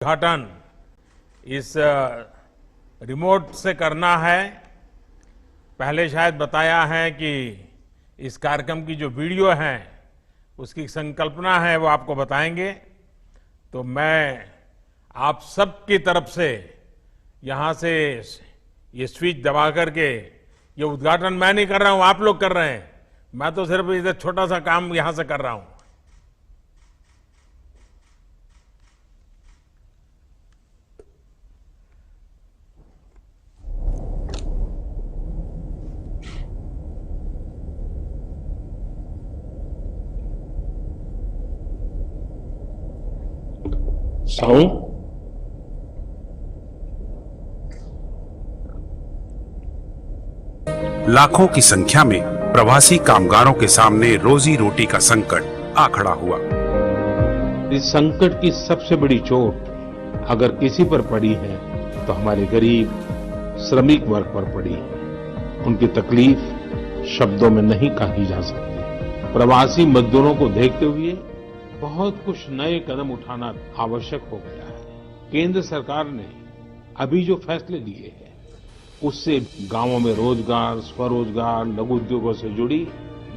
उद्घाटन इस रिमोट से करना है। पहले शायद बताया है कि इस कार्यक्रम की जो वीडियो है उसकी संकल्पना है वो आपको बताएंगे। तो मैं आप सबकी तरफ से यहां से ये स्विच दबा करके, ये उद्घाटन मैं नहीं कर रहा हूं, आप लोग कर रहे हैं। मैं तो सिर्फ इधर छोटा सा काम यहां से कर रहा हूं। साउंड लाखों की संख्या में प्रवासी कामगारों के सामने रोजी रोटी का संकट आ खड़ा हुआ। इस संकट की सबसे बड़ी चोट अगर किसी पर पड़ी है तो हमारे गरीब श्रमिक वर्ग पर पड़ी है। उनकी तकलीफ शब्दों में नहीं कही जा सकती। प्रवासी मजदूरों को देखते हुए बहुत कुछ नए कदम उठाना आवश्यक हो गया है। केंद्र सरकार ने अभी जो फैसले लिए हैं उससे गांवों में रोजगार, स्वरोजगार, लघु उद्योगों से जुड़ी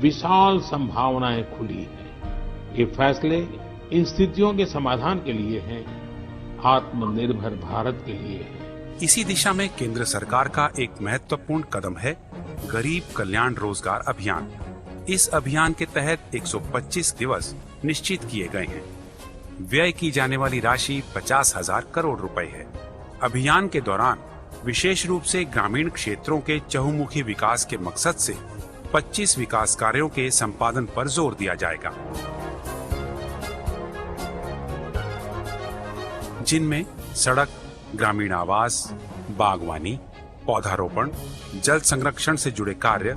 विशाल संभावनाएं खुली हैं। ये फैसले इन स्थितियों के समाधान के लिए हैं, आत्मनिर्भर भारत के लिए है। इसी दिशा में केंद्र सरकार का एक महत्वपूर्ण कदम है गरीब कल्याण रोजगार अभियान। इस अभियान के तहत 125 दिवस निश्चित किए गए हैं। व्यय की जाने वाली राशि 50,000 करोड़ रुपए है। अभियान के दौरान विशेष रूप से ग्रामीण क्षेत्रों के चहुमुखी विकास के मकसद से 25 विकास कार्यों के संपादन पर जोर दिया जाएगा, जिनमें सड़क, ग्रामीण आवास, बागवानी, पौधारोपण, जल संरक्षण से जुड़े कार्य,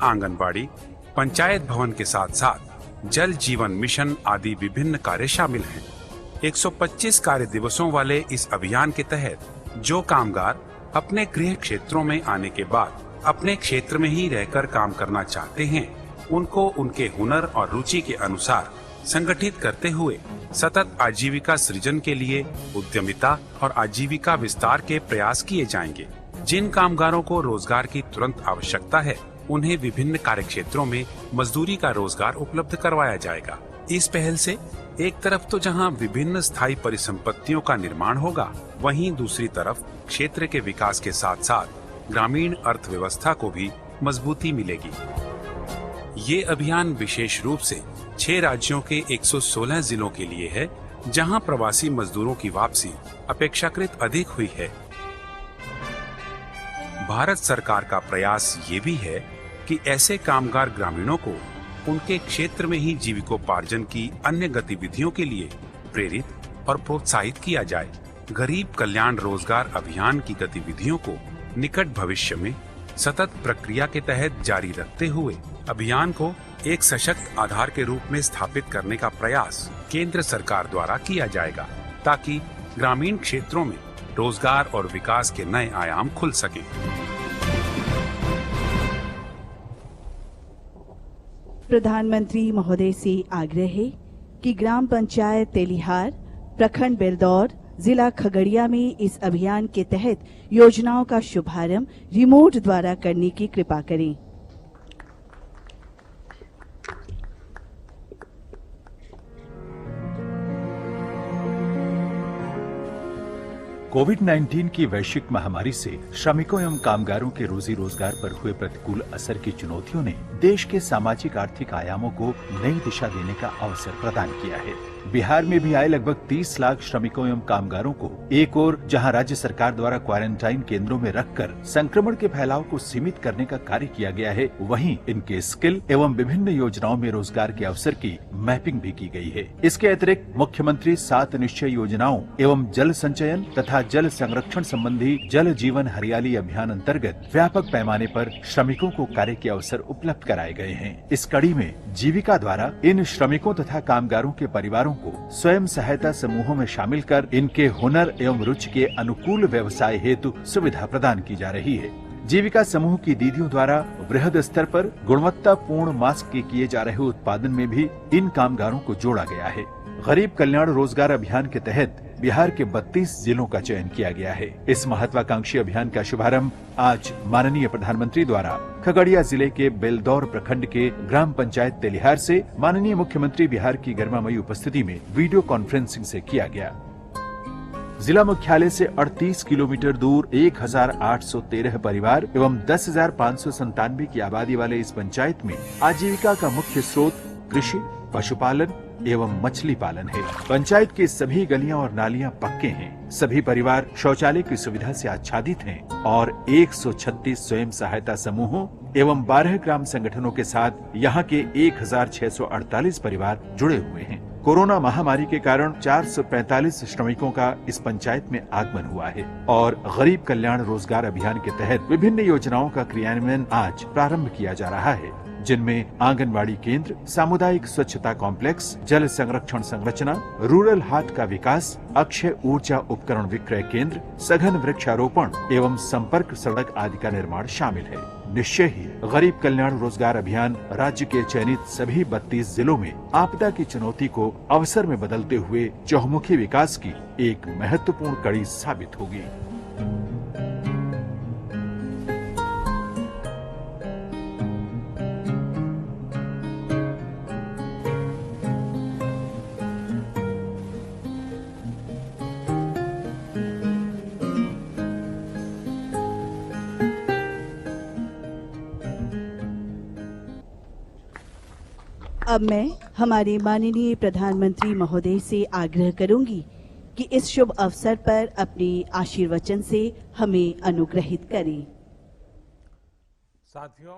आंगनबाड़ी, पंचायत भवन के साथ साथ जल जीवन मिशन आदि विभिन्न कार्य शामिल हैं। 125 कार्य दिवसों वाले इस अभियान के तहत जो कामगार अपने गृह क्षेत्रों में आने के बाद अपने क्षेत्र में ही रहकर काम करना चाहते हैं, उनको उनके हुनर और रुचि के अनुसार संगठित करते हुए सतत आजीविका सृजन के लिए उद्यमिता और आजीविका विस्तार के प्रयास किए जाएंगे। जिन कामगारों को रोजगार की तुरंत आवश्यकता है उन्हें विभिन्न कार्य क्षेत्रों में मजदूरी का रोजगार उपलब्ध करवाया जाएगा। इस पहल से एक तरफ तो जहां विभिन्न स्थायी परिसंपत्तियों का निर्माण होगा, वहीं दूसरी तरफ क्षेत्र के विकास के साथ साथ ग्रामीण अर्थव्यवस्था को भी मजबूती मिलेगी। ये अभियान विशेष रूप से 6 राज्यों के 116 जिलों के लिए है, जहां प्रवासी मजदूरों की वापसी अपेक्षाकृत अधिक हुई है। भारत सरकार का प्रयास ये भी है कि ऐसे कामगार ग्रामीणों को उनके क्षेत्र में ही जीविकोपार्जन की अन्य गतिविधियों के लिए प्रेरित और प्रोत्साहित किया जाए। गरीब कल्याण रोजगार अभियान की गतिविधियों को निकट भविष्य में सतत प्रक्रिया के तहत जारी रखते हुए अभियान को एक सशक्त आधार के रूप में स्थापित करने का प्रयास केंद्र सरकार द्वारा किया जाएगा, ताकि ग्रामीण क्षेत्रों में रोजगार और विकास के नए आयाम खुल सके। प्रधानमंत्री महोदय से आग्रह है कि ग्राम पंचायत तेलिहार, प्रखंड बेलदौर, जिला खगड़िया में इस अभियान के तहत योजनाओं का शुभारंभ रिमोट द्वारा करने की कृपा करें। कोविड-19 की वैश्विक महामारी से श्रमिकों एवं कामगारों के रोजी रोजगार पर हुए प्रतिकूल असर की चुनौतियों ने देश के सामाजिक आर्थिक आयामों को नई दिशा देने का अवसर प्रदान किया है। बिहार में भी आए लगभग 30 लाख श्रमिकों एवं कामगारों को एक ओर जहां राज्य सरकार द्वारा क्वारंटाइन केंद्रों में रखकर संक्रमण के फैलाव को सीमित करने का कार्य किया गया है, वहीं इनके स्किल एवं विभिन्न योजनाओं में रोजगार के अवसर की मैपिंग भी की गई है। इसके अतिरिक्त मुख्यमंत्री 7 निश्चय योजनाओं एवं जल संचयन तथा जल संरक्षण संबंधी जल जीवन हरियाली अभियान अंतर्गत व्यापक पैमाने पर श्रमिकों को कार्य के अवसर उपलब्ध कराए गए हैं। इस कड़ी में जीविका द्वारा इन श्रमिकों तथा कामगारों के परिवारों को स्वयं सहायता समूहों में शामिल कर इनके हुनर एवं रुचि के अनुकूल व्यवसाय हेतु सुविधा प्रदान की जा रही है। जीविका समूह की दीदियों द्वारा वृहद स्तर पर गुणवत्तापूर्ण मास्क के किए जा रहे उत्पादन में भी इन कामगारों को जोड़ा गया है। गरीब कल्याण रोजगार अभियान के तहत बिहार के 32 जिलों का चयन किया गया है। इस महत्वाकांक्षी अभियान का शुभारंभ आज माननीय प्रधानमंत्री द्वारा खगड़िया जिले के बेलदौर प्रखंड के ग्राम पंचायत तेलिहार से माननीय मुख्यमंत्री बिहार की गरिमामयी उपस्थिति में वीडियो कॉन्फ्रेंसिंग से किया गया। जिला मुख्यालय से 38 किलोमीटर दूर 1813 परिवार एवं 10,597 की आबादी वाले इस पंचायत में आजीविका का मुख्य स्रोत कृषि, पशुपालन एवं मछली पालन है। पंचायत की सभी गलियां और नालियां पक्के हैं। सभी परिवार शौचालय की सुविधा से आच्छादित हैं और 136 स्वयं सहायता समूहों एवं 12 ग्राम संगठनों के साथ यहाँ के 1648 परिवार जुड़े हुए हैं। कोरोना महामारी के कारण 445 श्रमिकों का इस पंचायत में आगमन हुआ है और गरीब कल्याण रोजगार अभियान के तहत विभिन्न योजनाओं का क्रियान्वयन आज प्रारंभ किया जा रहा है, जिनमें आंगनबाड़ी केंद्र, सामुदायिक स्वच्छता कॉम्प्लेक्स, जल संरक्षण संरचना, रूरल हाट का विकास, अक्षय ऊर्जा उपकरण विक्रय केंद्र, सघन वृक्षारोपण एवं संपर्क सड़क आदि का निर्माण शामिल है। निश्चय ही गरीब कल्याण रोजगार अभियान राज्य के चयनित सभी 32 जिलों में आपदा की चुनौती को अवसर में बदलते हुए चहुमुखी विकास की एक महत्वपूर्ण कड़ी साबित होगी। अब मैं हमारे माननीय प्रधानमंत्री महोदय से आग्रह करूंगी कि इस शुभ अवसर पर अपने आशीर्वचन से हमें अनुग्रहित करें। साथियों,